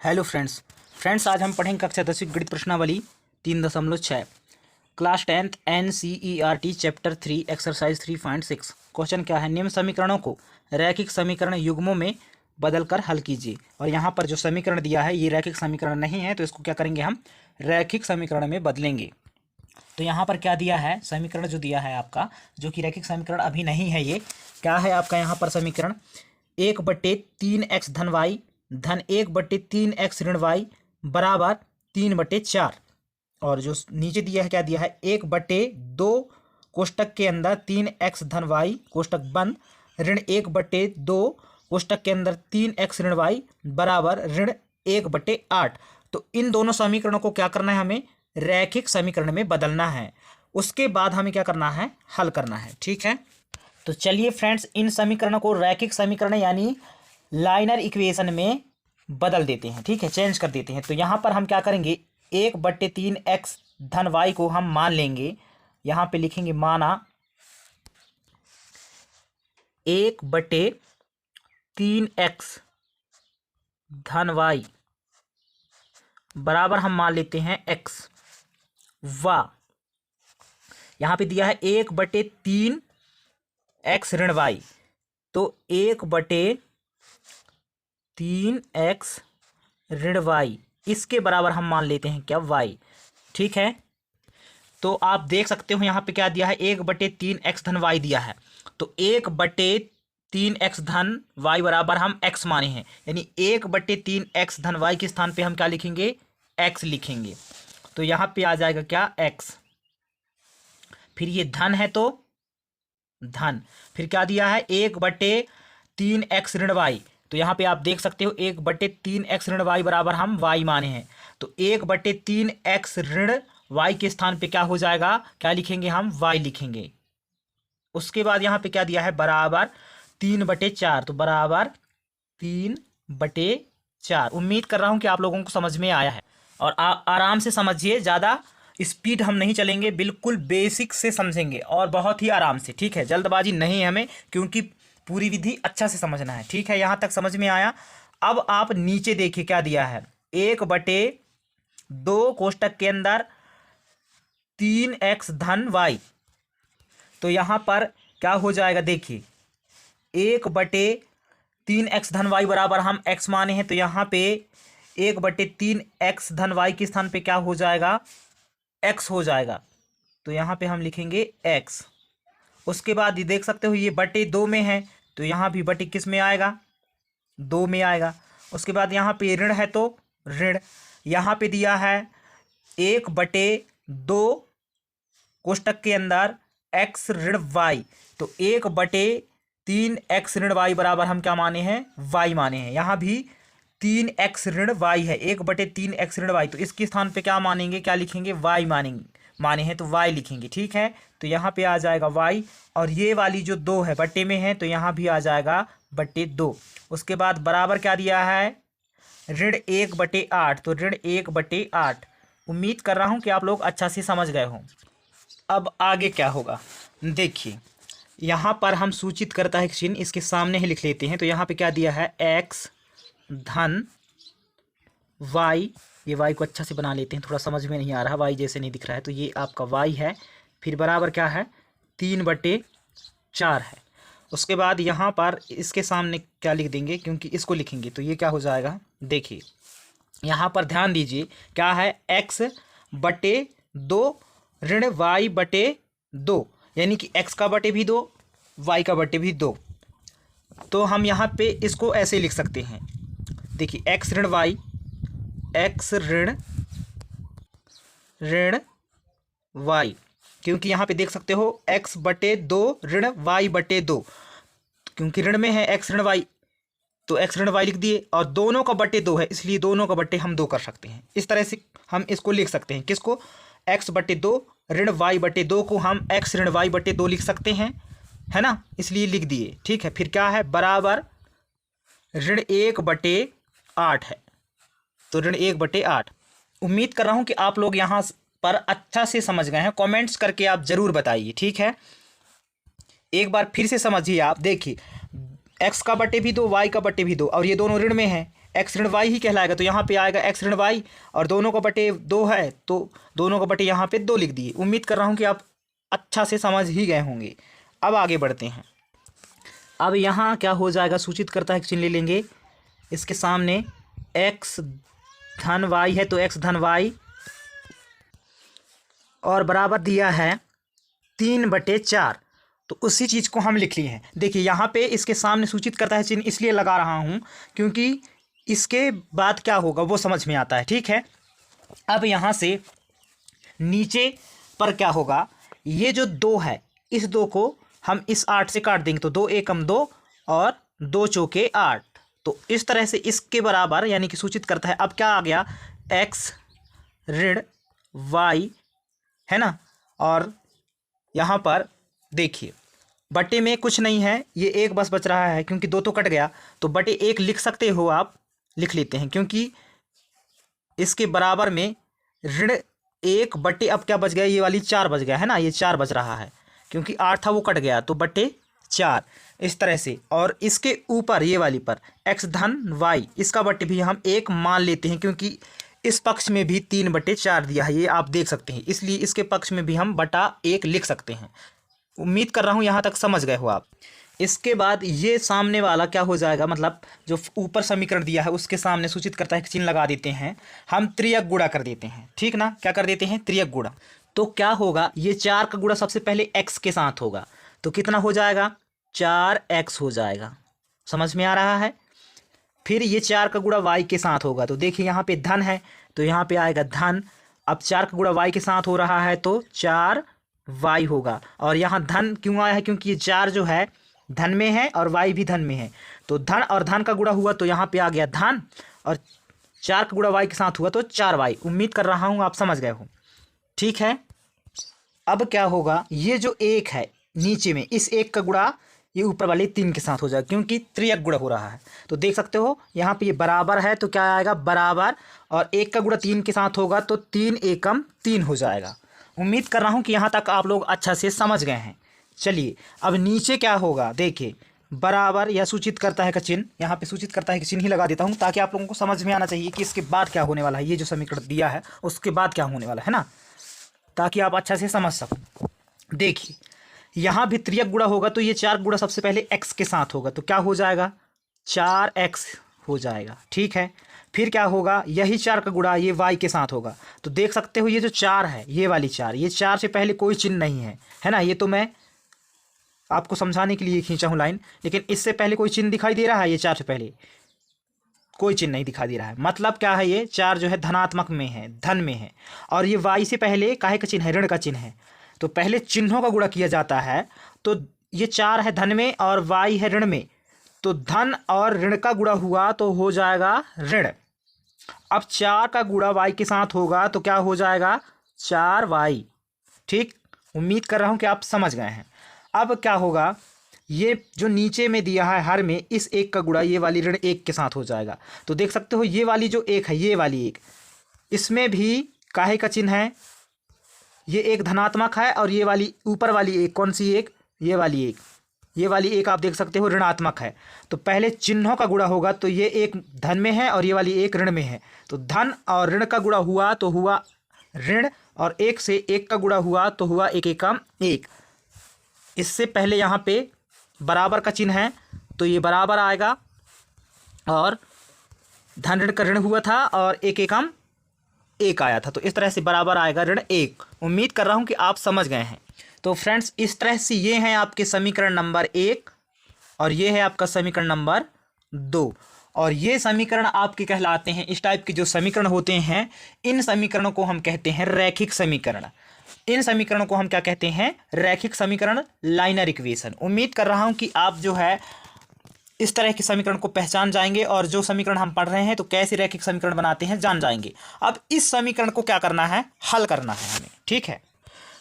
Hello friends आज हम पढ़ेंगे कक्षा 10वीं गणित प्रश्नावली 3.6 class 10th NCERT chapter 3 exercise 3.6। Question क्या है, निम्न समीकरणों को रैखिक समीकरण युग्मों में बदलकर हल कीजिए। और यहाँ पर जो समीकरण दिया है ये रैखिक समीकरण नहीं है, तो इसको क्या करेंगे, हम रैखिक समीकरण में बदलेंगे। तो यहाँ पर क्या दिया है, समीकरण जो दिया है आपका, जो कि रैखिक समीकरण अभी नहीं है, ये क्या है आपका यहाँ पर समीकरण 1/3x धन वाई धन 1/3x ऋण वाई बराबर 3/4। और जो नीचे दिया है क्या दिया है, 1/2 कोष्टक के अंदर 3x धन वाई कोष्टक बंद ऋण 1/2 कोष्टक के अंदर 3x ऋण वाई बराबर ऋण 1/8। तो इन दोनों समीकरणों को क्या करना है, हमें रैखिक समीकरण में बदलना है। उसके बाद हमें क्या करना है, हल करना है। ठीक है, तो चलिए फ्रेंड्स इन समीकरणों को रैखिक समीकरण यानी लाइनर इक्वेशन में बदल देते हैं। ठीक है, चेंज कर देते हैं। तो यहाँ पर हम क्या करेंगे, 1/3x धन वाई को हम मान लेंगे। यहाँ पे लिखेंगे माना 1/3x धन वाई बराबर हम मान लेते हैं x व यहाँ पे दिया है 1/3x ऋण वाई, तो 1/3x ऋण वाई इसके बराबर हम मान लेते हैं क्या, y। ठीक है, तो आप देख सकते हो यहाँ पे क्या दिया है, 1/3x धन y दिया है, तो 1/3x धन y बराबर हम x माने हैं, यानी 1/3x धन y के स्थान पे हम क्या लिखेंगे, x लिखेंगे। तो यहाँ पे आ जाएगा क्या, x। फिर ये धन है तो धन, फिर क्या दिया है 1/3x ऋण वाई, तो यहाँ पे आप देख सकते हो 1/3x ऋण वाई बराबर हम y माने हैं, तो 1/3x ऋण वाई के स्थान पे क्या हो जाएगा, क्या लिखेंगे हम, y लिखेंगे। उसके बाद यहाँ पे क्या दिया है, बराबर 3/4, तो बराबर 3/4। उम्मीद कर रहा हूँ कि आप लोगों को समझ में आया है, और आराम से समझिए, ज़्यादा स्पीड हम नहीं चलेंगे, बिल्कुल बेसिक से समझेंगे और बहुत ही आराम से। ठीक है, जल्दबाजी नहीं है हमें, क्योंकि पूरी विधि अच्छा से समझना है। ठीक है, यहाँ तक समझ में आया। अब आप नीचे देखिए क्या दिया है, 1/2 कोष्टक के अंदर 3x धन वाई, तो यहाँ पर क्या हो जाएगा, देखिए 1/3x धन वाई बराबर हम x माने हैं, तो यहाँ पे 1/3x धन वाई के स्थान पे क्या हो जाएगा, x हो जाएगा, तो यहाँ पे हम लिखेंगे x। उसके बाद ये देख सकते हो ये /2 में है, तो यहाँ भी बटे किस में आएगा, 2 में आएगा। उसके बाद यहाँ पे ऋण है तो ऋण, यहाँ पे दिया है 1/2 कोष्टक के अंदर x ऋण वाई, तो 1/3x ऋण वाई बराबर हम क्या माने हैं, y माने हैं। यहाँ भी 3x ऋण वाई है, 1/3x ऋण वाई, तो इसके स्थान पे क्या मानेंगे, क्या लिखेंगे, y माने हैं, तो y लिखेंगे। ठीक है, तो यहाँ पे आ जाएगा y, और ये वाली जो 2 है बट्टे में है, तो यहाँ भी आ जाएगा /2। उसके बाद बराबर क्या दिया है, ऋण 1/8, तो ऋण 1/8। उम्मीद कर रहा हूँ कि आप लोग अच्छा से समझ गए हों। अब आगे क्या होगा, देखिए यहाँ पर हम सूचित करता है चिन्ह, इसके सामने ही लिख लेते हैं। तो यहाँ पे क्या दिया है, x धन y, ये y को अच्छा से बना लेते हैं, थोड़ा समझ में नहीं आ रहा, y जैसे नहीं दिख रहा है, तो ये आपका y है। फिर बराबर क्या है, 3/4 है। उसके बाद यहाँ पर इसके सामने क्या लिख देंगे, क्योंकि इसको लिखेंगे तो ये क्या हो जाएगा, देखिए यहाँ पर ध्यान दीजिए क्या है, x/2 ऋण y/2, यानी कि x का बटे भी 2, y का बटे भी 2। तो हम यहाँ पे इसको ऐसे लिख सकते हैं, देखिए x ऋण y, x ऋण y, क्योंकि यहाँ पे देख सकते हो x/2 ऋण y/2, क्योंकि ऋण में है x ऋण y, तो x ऋण y लिख दिए, और दोनों का बटे 2 है, इसलिए दोनों का बटे हम 2 कर सकते हैं। इस तरह से हम इसको लिख सकते हैं, किसको, x/2 ऋण y/2 को हम x ऋण y/2 लिख सकते हैं, है ना, इसलिए लिख दिए। ठीक है, फिर क्या है, बराबर ऋण 1/8 है, तो ऋण 1/8। उम्मीद कर रहा हूँ कि आप लोग यहाँ पर अच्छा से समझ गए हैं, कमेंट्स करके आप ज़रूर बताइए। ठीक है, एक बार फिर से समझिए आप, देखिए x का बटे भी 2, y का बटे भी 2, और ये दोनों ऋण में है, एक्स ऋण वाई ही कहलाएगा। तो यहाँ पे आएगा एक्स ऋण वाई, और दोनों का बटे 2 है तो दोनों का बटे यहाँ पे 2 लिख दिए। उम्मीद कर रहा हूँ कि आप अच्छा से समझ ही गए होंगे। अब आगे बढ़ते हैं। अब यहाँ क्या हो जाएगा, सूचित करता है चिन्ह ले लेंगे। इसके सामने एक्स धन वाई है तो एक्स धन वाई, और बराबर दिया है 3/4। तो उसी चीज़ को हम लिख लिए हैं। देखिए यहाँ पे इसके सामने सूचित करता है चिन्ह इसलिए लगा रहा हूँ क्योंकि इसके बाद क्या होगा वो समझ में आता है। ठीक है, अब यहाँ से नीचे पर क्या होगा, ये जो 2 है इस 2 को हम इस 8 से काट देंगे। तो 2 एकम 2 और 2 चौके 8। तो इस तरह से इसके बराबर यानी कि सूचित करता है। अब क्या आ गया, एक्स ऋण वाई है ना, और यहाँ पर देखिए बटे में कुछ नहीं है, ये 1 बस बच रहा है क्योंकि 2 तो कट गया। तो बटे 1 लिख सकते हो आप, लिख लेते हैं क्योंकि इसके बराबर में ऋण 1 बटे अब क्या बच गया, ये वाली 4 बच गया है ना, ये 4 बच रहा है क्योंकि 8 था वो कट गया तो बटे 4 इस तरह से। और इसके ऊपर ये वाली पर एक्स धन वाई, इसका बटे भी हम 1 मान लेते हैं क्योंकि इस पक्ष में भी 3/4 दिया है, ये आप देख सकते हैं, इसलिए इसके पक्ष में भी हम बटा 1 लिख सकते हैं। उम्मीद कर रहा हूँ यहाँ तक समझ गए हो आप। इसके बाद ये सामने वाला क्या हो जाएगा, मतलब जो ऊपर समीकरण दिया है उसके सामने सूचित करता है कि चिन्ह लगा देते हैं, हम त्रियक गुणा कर देते हैं। ठीक ना, क्या कर देते हैं, त्रियक गुणा। तो क्या होगा, ये 4 का गुणा सबसे पहले x के साथ होगा तो कितना हो जाएगा, 4x हो जाएगा। समझ में आ रहा है। फिर ये 4 का गुणा y के साथ होगा तो देखिए यहाँ पे धन है तो यहाँ पे आएगा धन। अब 4 का गुणा y के साथ हो रहा है तो 4y होगा। और यहाँ धन क्यों आया है, क्योंकि ये 4 जो है धन में है और y भी धन में है। तो धन और धन का गुणा हुआ तो यहाँ पे आ गया धन, और 4 का गुणा y के साथ हुआ तो 4y। उम्मीद कर रहा हूँ आप समझ गए हो। ठीक है, अब क्या होगा, ये जो 1 है नीचे में, इस 1 का गुणा ये ऊपर वाले 3 के साथ हो जाएगा क्योंकि त्रियक गुणा हो रहा है। तो देख सकते हो यहाँ पे ये बराबर है तो क्या आएगा, बराबर, और 1 का गुणा 3 के साथ होगा तो 3 एकम 3 हो जाएगा। उम्मीद कर रहा हूँ कि यहाँ तक आप लोग अच्छा से समझ गए हैं। चलिए अब नीचे क्या होगा, देखिए बराबर या सूचित करता है का चिन्ह, यहाँ पे सूचित करता है कि चिन्ह ही लगा देता हूँ ताकि आप लोगों को समझ में आना चाहिए कि इसके बाद क्या होने वाला है। ये जो समीकरण दिया है उसके बाद क्या होने वाला है ना, ताकि आप अच्छा से समझ सको। देखिए यहाँ भी त्रियक गुणा होगा तो ये 4 गुणा सबसे पहले x के साथ होगा तो क्या हो जाएगा, 4x हो जाएगा। ठीक है, फिर क्या होगा, यही 4 का गुणा ये y के साथ होगा तो देख सकते हो ये जो 4 है, ये वाली 4, ये 4 से पहले कोई चिन्ह नहीं है ना। ये तो मैं आपको समझाने के लिए खींचा हूँ लाइन, लेकिन इससे पहले कोई चिन्ह दिखाई दे रहा है, ये 4 से पहले कोई चिन्ह नहीं दिखाई दे रहा है। मतलब क्या है, ये 4 जो है धनात्मक में है, धन में है, और ये y से पहले काहे का चिन्ह है, ऋण का चिन्ह है। तो पहले चिन्हों का गुणा किया जाता है। तो ये 4 है धन में और y है ऋण में, तो धन और ऋण का गुणा हुआ तो हो जाएगा ऋण। अब 4 का गुणा y के साथ होगा तो क्या हो जाएगा, 4y। ठीक, उम्मीद कर रहा हूँ कि आप समझ गए हैं। अब क्या होगा, ये जो नीचे में दिया है हर में, इस 1 का गुणा ये वाली ऋण 1 के साथ हो जाएगा। तो देख सकते हो ये वाली जो 1 है, ये वाली 1, इसमें भी काहे का चिन्ह है, ये 1 धनात्मक है, और ये वाली ऊपर वाली 1 कौन सी 1, ये वाली 1, ये वाली 1 आप देख सकते हो ऋणात्मक है। तो पहले चिन्हों का गुणा होगा तो ये 1 धन में है और ये वाली 1 ऋण में है। तो धन और ऋण का गुणा हुआ तो हुआ ऋण, और 1 से 1 का गुणा हुआ तो हुआ 1 एकम 1। इससे पहले यहाँ पे बराबर का चिन्ह है तो ये बराबर आएगा, और धन ऋण का ऋण हुआ था और 1 एकम 1 आया था, तो इस तरह से बराबर आएगा ऋण 1। उम्मीद कर रहा हूँ कि आप समझ गए हैं। तो फ्रेंड्स इस तरह से ये हैं आपके समीकरण नंबर 1 और ये है आपका समीकरण नंबर 2, और ये समीकरण आपके कहलाते हैं, इस टाइप के जो समीकरण होते हैं इन समीकरणों को हम कहते हैं रैखिक समीकरण। इन समीकरणों को हम क्या कहते हैं, रैखिक समीकरण, लाइनर इक्वेशन। उम्मीद कर रहा हूं कि आप जो है इस तरह के समीकरण को पहचान जाएंगे और जो समीकरण हम पढ़ रहे हैं तो कैसे रैखिक समीकरण बनाते हैं जान जाएंगे। अब इस समीकरण को क्या करना है, हल करना है हमें। ठीक है,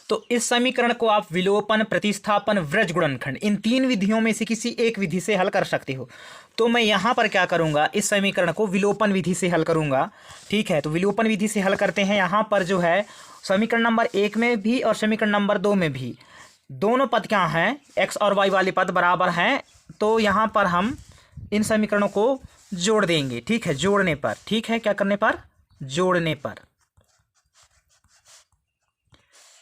तो इस समीकरण को आप विलोपन, प्रतिस्थापन, वृज्ज गुणनखंड, इन 3 विधियों में से किसी एक विधि से हल कर सकते हो। तो मैं यहाँ पर क्या करूँगा, इस समीकरण को विलोपन विधि से हल करूँगा। ठीक है, तो विलोपन विधि से हल करते हैं। यहाँ पर जो है समीकरण नंबर 1 में भी और समीकरण नंबर 2 में भी दोनों पद क्या हैं, x और y वाले पद बराबर हैं। तो यहाँ पर हम इन समीकरणों को जोड़ देंगे, ठीक है, जोड़ने पर, ठीक है, क्या करने पर, जोड़ने पर।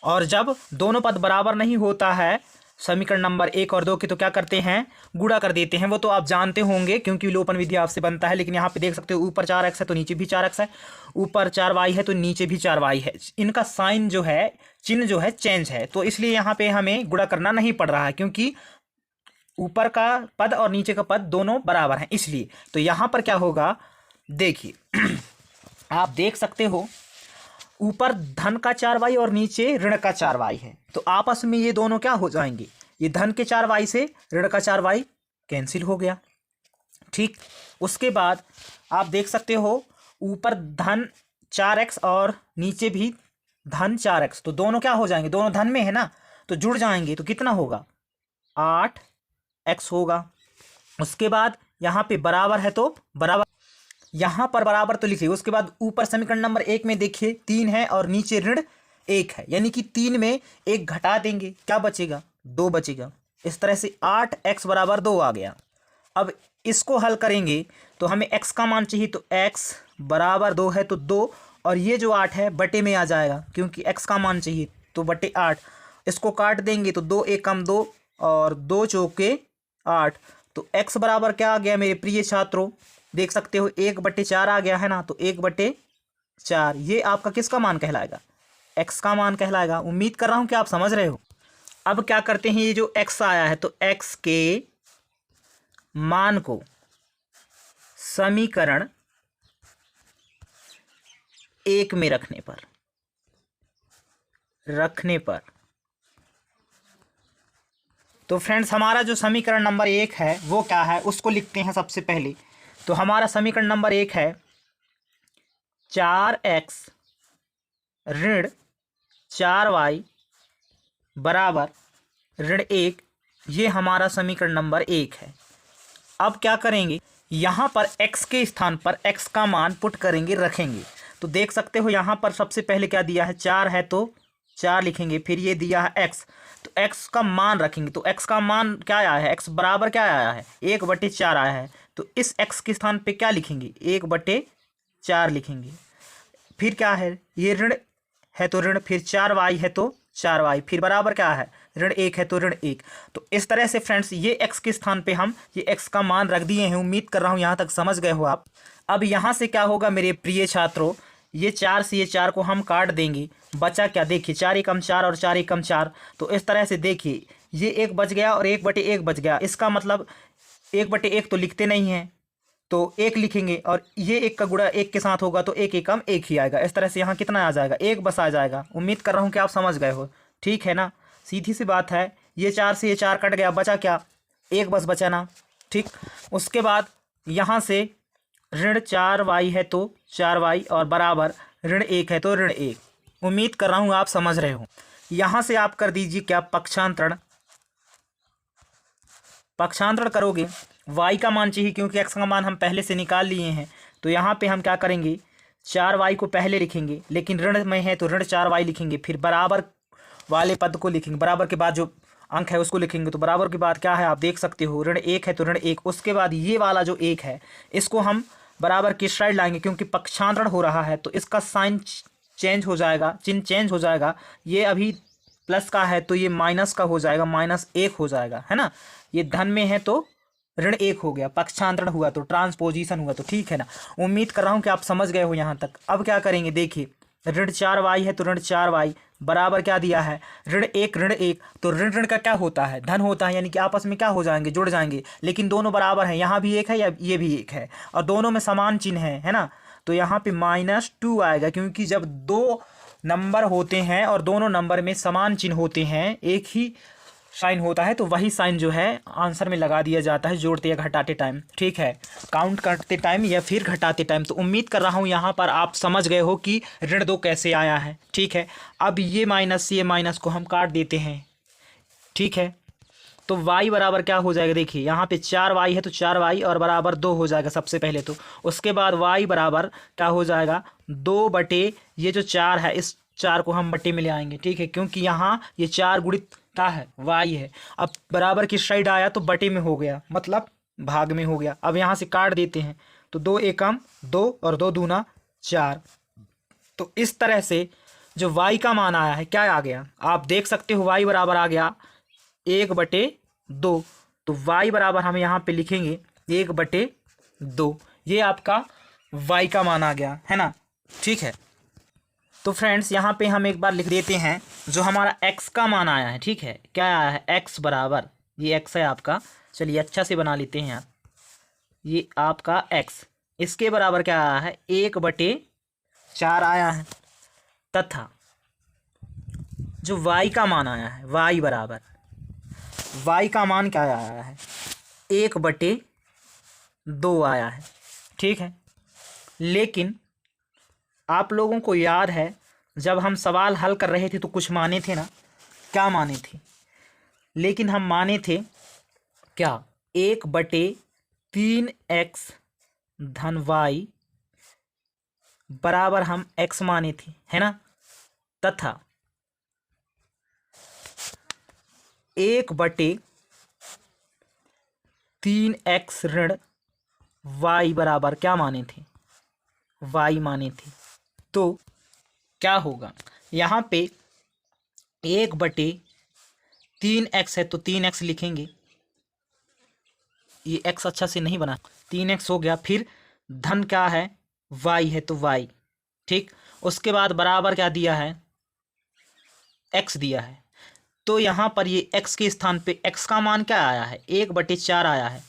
और जब दोनों पद बराबर नहीं होता है समीकरण नंबर 1 और 2 की, तो क्या करते हैं, गुणा कर देते हैं। वो तो आप जानते होंगे क्योंकि विलोपन विधि आपसे बनता है। लेकिन यहाँ पे देख सकते हो ऊपर 4x है तो नीचे भी 4x है, ऊपर 4y है तो नीचे भी 4y है। इनका साइन जो है, चिन्ह जो है चेंज है, तो इसलिए यहाँ पे हमें गुणा करना नहीं पड़ रहा है क्योंकि ऊपर का पद और नीचे का पद दोनों बराबर हैं इसलिए। तो यहाँ पर क्या होगा, देखिए आप देख सकते हो ऊपर धन का 4y और नीचे ऋण का 4y है, तो आपस में ये दोनों क्या हो जाएंगे, ये धन के 4y से ऋण का 4y कैंसिल हो गया, ठीक। उसके बाद आप देख सकते हो ऊपर धन 4x और नीचे भी धन 4x, तो दोनों क्या हो जाएंगे, दोनों धन में है ना, तो जुड़ जाएंगे, तो कितना होगा, 8x होगा। उसके बाद यहाँ पे बराबर है तो बराबर, यहाँ पर बराबर तो लिखिए। उसके बाद ऊपर समीकरण नंबर 1 में देखिए 3 है और नीचे ऋण 1 है, यानी कि 3 में 1 घटा देंगे, क्या बचेगा, 2 बचेगा। इस तरह से 8x बराबर 2 आ गया। अब इसको हल करेंगे तो हमें x का मान चाहिए, तो x बराबर 2 है तो 2, और ये जो 8 है बटे में आ जाएगा क्योंकि x का मान चाहिए, तो बटे 8। इसको काट देंगे तो 2 एकम 2 और 2 चौके 8, तो x बराबर क्या आ गया मेरे प्रिय छात्रों, देख सकते हो 1/4 आ गया है ना, तो 1/4 ये आपका किसका मान कहलाएगा, x का मान कहलाएगा। उम्मीद कर रहा हूं कि आप समझ रहे हो। अब क्या करते हैं, ये जो x आया है तो x के मान को समीकरण 1 में रखने पर तो फ्रेंड्स हमारा जो समीकरण नंबर 1 है वो क्या है, उसको लिखते हैं सबसे पहले। तो हमारा समीकरण नंबर 1 है 4x ऋण 4y बराबर ऋण 1, ये हमारा समीकरण नंबर 1 है। अब क्या करेंगे, यहाँ पर x के स्थान पर x का मान पुट करेंगे, रखेंगे। तो देख सकते हो यहाँ पर सबसे पहले क्या दिया है, 4 है तो 4 लिखेंगे, फिर ये दिया है x, तो x का मान रखेंगे। तो x का मान क्या आया है, x बराबर क्या आया है, 1/4 आया है, तो इस x के स्थान पे क्या लिखेंगे, 1/4 लिखेंगे। फिर क्या है, ये ऋण है तो ऋण, फिर 4y है तो 4y, फिर बराबर क्या है, ऋण 1 है तो ऋण 1। तो इस तरह से फ्रेंड्स ये x के स्थान पे हम ये x का मान रख दिए हैं। उम्मीद कर रहा हूँ यहाँ तक समझ गए हो आप। अब यहाँ से क्या होगा मेरे प्रिय छात्रों, ये 4 से ये 4 को हम काट देंगे, बचा क्या, देखिए 4 एकम 4 और 4 एकम 4, तो इस तरह से देखिए ये 1 बच गया और 1/1 बच गया। इसका मतलब 1/1 तो लिखते नहीं हैं तो 1 लिखेंगे, और ये 1 का गुणा 1 के साथ होगा तो 1 एकम 1 ही आएगा। इस तरह से यहाँ कितना आ जाएगा, 1 बस आ जाएगा। उम्मीद कर रहा हूँ कि आप समझ गए हो, ठीक है ना, सीधी सी बात है। ये 4 से ये 4 कट गया, बचा क्या, 1 बस बचा ना, ठीक। उसके बाद यहाँ से ऋण 4y है तो 4y और बराबर ऋण 1 है तो ऋण 1। उम्मीद कर रहा हूँ आप समझ रहे हो। यहाँ से आप कर दीजिए क्या, पक्षांतरण करोगे, y का मान चाहिए क्योंकि x का मान हम पहले से निकाल लिए हैं। तो यहाँ पे हम क्या करेंगे, 4y को पहले लिखेंगे, लेकिन ऋण में है तो ऋण 4y लिखेंगे, फिर बराबर वाले पद को लिखेंगे, बराबर के बाद जो अंक है उसको लिखेंगे। तो बराबर के बाद क्या है, आप देख सकते हो ऋण 1 है तो ऋण 1। उसके बाद ये वाला जो 1 है इसको हम बराबर की साइड लाएंगे क्योंकि पक्षांतरण हो रहा है तो इसका साइन चेंज हो जाएगा, चिन्ह चेंज हो जाएगा। ये अभी प्लस का है तो ये माइनस का हो जाएगा, -1 हो जाएगा, है ना। ये धन में है तो ऋण 1 हो गया, पक्षांतरण हुआ तो ट्रांसपोजिशन हुआ, तो ठीक है ना। उम्मीद कर रहा हूँ कि आप समझ गए हो यहाँ तक। अब क्या करेंगे, देखिए ऋण 4y है तो ऋण 4y बराबर क्या दिया है, ऋण 1 तो ऋण ऋण का क्या होता है, धन होता है, यानी कि आपस में क्या हो जाएंगे, जुड़ जाएंगे। लेकिन दोनों बराबर हैं, यहाँ भी 1 है या ये भी 1 है, और दोनों में समान चिन्ह है ना। तो यहाँ पे -2 आएगा क्योंकि जब 2 नंबर होते हैं और दोनों नंबर में समान चिन्ह होते हैं, एक ही साइन होता है, तो वही साइन जो है आंसर में लगा दिया जाता है, जोड़ते या घटाते टाइम, ठीक है, काउंट करते टाइम या फिर घटाते टाइम। तो उम्मीद कर रहा हूँ यहाँ पर आप समझ गए हो कि ऋण 2 कैसे आया है, ठीक है। अब ये माइनस को हम काट देते हैं, ठीक है। तो y बराबर क्या हो जाएगा, देखिए यहाँ पे 4y है तो 4y और बराबर 2 हो जाएगा सबसे पहले तो। उसके बाद y बराबर क्या हो जाएगा, 2 बटे ये जो 4 है, इस 4 को हम बटे में ले आएंगे, ठीक है, क्योंकि यहाँ ये 4 गुणित का है y है। अब बराबर की साइड आया तो बटे में हो गया, मतलब भाग में हो गया। अब यहाँ से काट देते हैं तो 2 एकम 2 और 2 दूना 4। तो इस तरह से जो y का मान आया है क्या आ गया, आप देख सकते हो y बराबर आ गया 1/2। तो y बराबर हम यहाँ पे लिखेंगे 1/2। ये आपका y का मान आ गया है ना। ठीक है, तो फ्रेंड्स यहाँ पे हम एक बार लिख देते हैं जो हमारा x का मान आया है। ठीक है, क्या आया है, x बराबर, ये x है आपका, चलिए अच्छा से बना लेते हैं यहाँ, ये आपका x, इसके बराबर क्या आया है 1/4 आया है। तथा जो y का मान आया है, y बराबर, y का मान क्या आया है 1/2 आया है। ठीक है, लेकिन आप लोगों को याद है जब हम सवाल हल कर रहे थे तो कुछ माने थे ना, क्या माने थे, लेकिन हम माने थे क्या 1/3x धन y बराबर हम x माने थे, है ना। तथा 1/3x ऋण y बराबर क्या माने थे, y माने थे। तो क्या होगा, यहाँ पे 1/3x है तो 3x लिखेंगे, ये x अच्छा से नहीं बना, 3x हो गया। फिर धन क्या है, y है तो y। ठीक, उसके बाद बराबर क्या दिया है, x दिया है। तो यहाँ पर ये x के स्थान पे x का मान क्या आया है 1/4 आया है।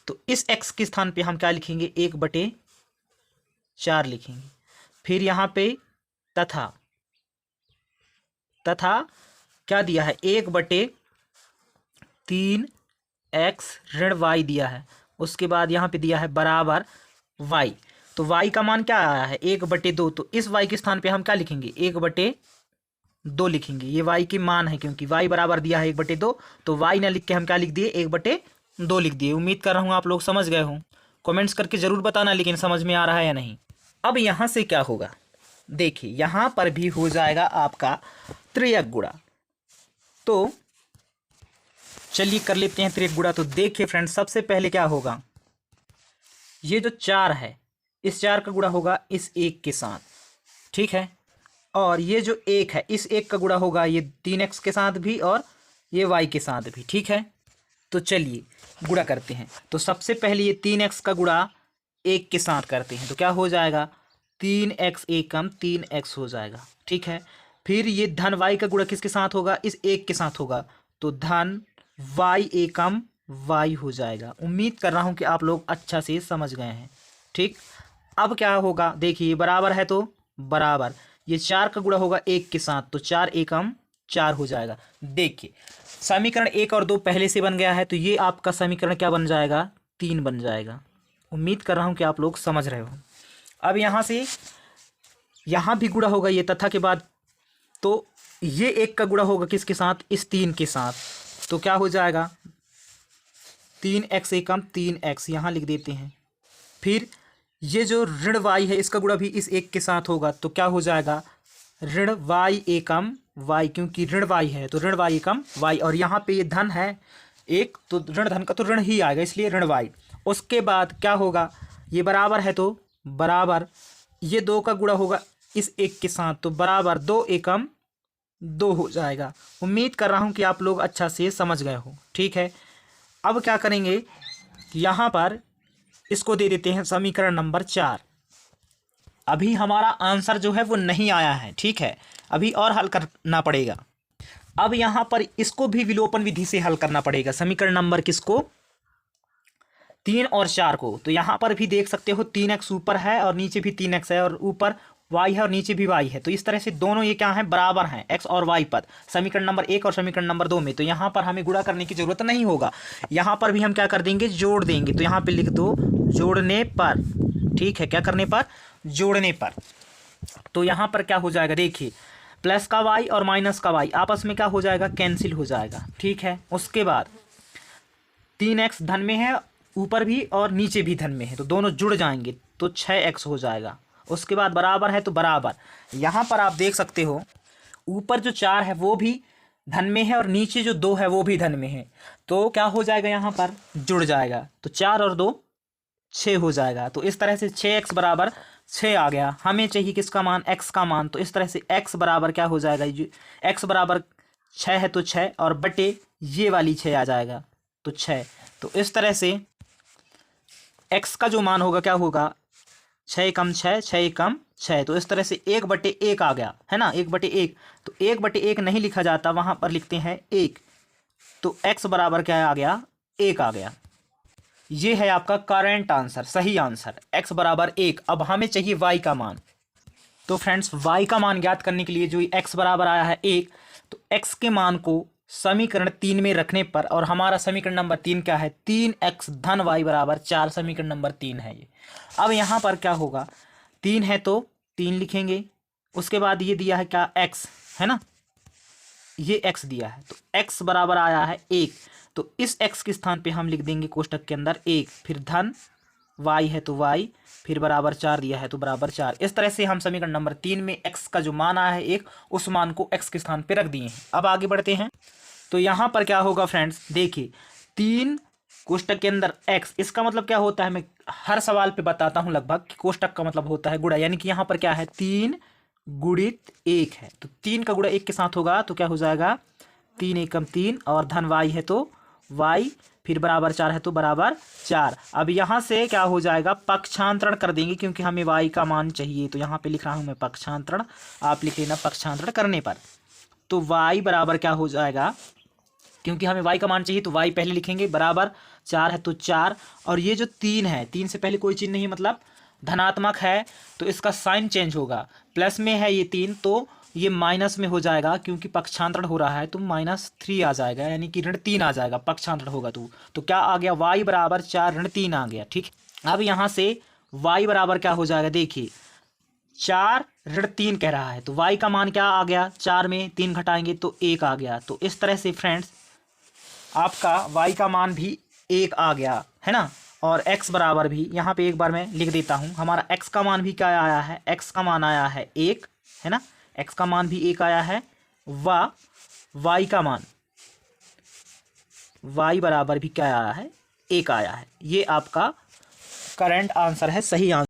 तो इस x के स्थान पे हम क्या लिखेंगे 1/4 लिखेंगे। फिर यहाँ पे तथा क्या दिया है 1/3x ऋण y दिया है। उसके बाद यहाँ पे दिया है बराबर y। तो y का मान क्या आया है 1/2। तो इस y के स्थान पे हम क्या लिखेंगे 1/2 लिखेंगे। ये y की मान है क्योंकि y बराबर दिया है 1/2, तो y ना लिख के हम क्या लिख दिए 1/2 लिख दिए। उम्मीद कर रहा हूँ आप लोग समझ गए हों, कमेंट्स करके ज़रूर बताना लेकिन समझ में आ रहा है या नहीं। अब यहाँ से क्या होगा, देखिए यहाँ पर भी हो जाएगा आपका त्रियक गुणा। तो चलिए कर लेते हैं त्रियक गुणा। तो देखिए फ्रेंड्स, सबसे पहले क्या होगा, ये जो 4 है इस 4 का गुणा होगा इस 1 के साथ। ठीक है, और ये जो 1 है इस 1 का गुणा होगा ये 3x के साथ भी और ये y के साथ भी। ठीक है, तो चलिए गुणा करते हैं। तो सबसे पहले ये 3x का गुणा 1 के साथ करते हैं, तो क्या हो जाएगा 3x एकम 3x हो जाएगा। ठीक है, फिर ये धन y का गुणा किसके साथ होगा, इस 1 के साथ होगा, तो धन y एकम y हो जाएगा। उम्मीद कर रहा हूँ कि आप लोग अच्छा से समझ गए हैं। ठीक, अब क्या होगा, देखिए बराबर है तो बराबर, ये 4 का गुणा होगा 1 के साथ, तो 4 एकम 4 हो जाएगा। देखिए समीकरण 1 और 2 पहले से बन गया है, तो ये आपका समीकरण क्या बन जाएगा 3 बन जाएगा। उम्मीद कर रहा हूँ कि आप लोग समझ रहे हो। अब यहाँ से यहाँ भी गुणा होगा ये तथा के बाद, तो ये 1 का गुणा होगा किसके साथ, इस 3 के साथ, तो क्या हो जाएगा 3x एकम 3x यहाँ लिख देते हैं। फिर ये जो ऋण y है इसका गुणा भी इस 1 के साथ होगा, तो क्या हो जाएगा ऋण y एकम y, क्योंकि ऋण y है तो ऋण y एकम y, और यहाँ पे ये धन है 1 तो ऋण धन का तो ऋण ही आएगा, इसलिए ऋण y। उसके बाद क्या होगा, ये बराबर है तो बराबर, ये 2 का गुणा होगा इस 1 के साथ, तो बराबर 2 एकम 2 हो जाएगा। उम्मीद कर रहा हूँ कि आप लोग अच्छा से समझ गए हो। ठीक है, अब क्या करेंगे, यहाँ पर इसको दे देते हैं समीकरण नंबर 4। अभी हमारा आंसर जो है वो नहीं आया है। ठीक है, अभी और हल करना पड़ेगा। अब यहाँ पर इसको भी विलोपन विधि से हल करना पड़ेगा, समीकरण नंबर किसको 3 और 4 को। तो यहाँ पर भी देख सकते हो 3x ऊपर है और नीचे भी 3x है, और ऊपर y है और नीचे भी y है, तो इस तरह से दोनों ये क्या हैं बराबर हैं x और y पद, समीकरण नंबर 1 और समीकरण नंबर 2 में। तो यहाँ पर हमें गुणा करने की जरूरत नहीं होगा, यहाँ पर भी हम क्या कर देंगे जोड़ देंगे। तो यहाँ पे लिख दो जोड़ने पर। ठीक है, क्या करने पर, जोड़ने पर। तो यहाँ पर क्या हो जाएगा, देखिए प्लस का y और माइनस का y आपस में क्या हो जाएगा, कैंसिल हो जाएगा। ठीक है, उसके बाद 3x धन में है ऊपर भी और नीचे भी धन में है, तो दोनों जुड़ जाएंगे तो 6x हो जाएगा। उसके बाद बराबर है तो बराबर, यहाँ पर आप देख सकते हो ऊपर जो 4 है वो भी धन में है और नीचे जो 2 है वो भी धन में है, तो क्या हो जाएगा यहाँ पर जुड़ जाएगा। तो 4 और 2 6 हो जाएगा। तो इस तरह से 6x बराबर 6 आ गया। हमें चाहिए किसका मान, x का मान। तो इस तरह से x बराबर क्या हो जाएगा, x बराबर 6 है तो 6 और बटे ये वाली 6 आ जाएगा तो 6। तो इस तरह से x का जो मान होगा क्या होगा, 6 कम 6, 6 कम 6। तो इस तरह से 1/1 आ गया है ना, 1/1। तो 1/1 नहीं लिखा जाता, वहां पर लिखते हैं 1। तो x बराबर क्या आ गया, 1 आ गया। ये है आपका करेंट आंसर, सही आंसर, x बराबर 1। अब हमें चाहिए y का मान। तो फ्रेंड्स y का मान ज्ञात करने के लिए जो x बराबर आया है 1, तो x के मान को समीकरण 3 में रखने पर, और हमारा समीकरण नंबर 3 क्या है, 3x धन y बराबर 4, समीकरण नंबर 3 है ये। अब यहाँ पर क्या होगा, 3 है तो 3 लिखेंगे, उसके बाद ये दिया है क्या, x है ना, ये x दिया है, तो x बराबर आया है 1। तो इस x के स्थान पे हम लिख देंगे कोष्टक के अंदर 1, फिर धन y है तो y, फिर बराबर 4 दिया है तो बराबर 4। इस तरह से हम समीकरण नंबर 3 में x का जो मान आया है 1, उस मान को x के स्थान पे रख दिए हैं। अब आगे बढ़ते हैं। तो यहाँ पर क्या होगा फ्रेंड्स, देखिए 3 कोष्टक के अंदर x, इसका मतलब क्या होता है, मैं हर सवाल पे बताता हूँ लगभग कि कोष्टक का मतलब होता है गुणा, यानी कि यहाँ पर क्या है 3 गुणित 1 है, तो 3 का गुणा 1 के साथ होगा तो क्या हो जाएगा, 3 एकम 3 और धन y है तो y, फिर बराबर 4 है तो बराबर 4। अब यहाँ से क्या हो जाएगा, पक्षांतरण कर देंगे क्योंकि हमें y का मान चाहिए, तो यहाँ पे लिख रहा हूँ मैं पक्षांतरण, आप लिख लेना पक्षांतरण करने पर। तो y बराबर क्या हो जाएगा, क्योंकि हमें y का मान चाहिए तो y पहले लिखेंगे, बराबर 4 है तो 4, और ये जो 3 है, 3 से पहले कोई चीज़ नहीं, मतलब धनात्मक है तो इसका साइन चेंज होगा, प्लस में है ये 3 तो ये माइनस में हो जाएगा, क्योंकि पक्षांतरण हो रहा है तो -3 आ जाएगा, यानी कि ऋण 3 आ जाएगा पक्षांतरण होगा तो क्या आ गया, y बराबर 4 ऋण 3 आ गया। ठीक, अब यहाँ से y बराबर क्या हो जाएगा, देखिए 4 ऋण 3 कह रहा है, तो y का मान क्या आ गया, 4 में 3 घटाएंगे तो 1 आ गया। तो इस तरह से फ्रेंड्स आपका y का मान भी 1 आ गया है ना, और x बराबर भी यहाँ पे एक बार मैं लिख देता हूँ, हमारा x का मान भी क्या आया है, x का मान आया है 1 है ना, x का मान भी 1 आया है, व y का मान y बराबर भी क्या आया है, 1 आया है। ये आपका करेंट आंसर है, सही आंसर।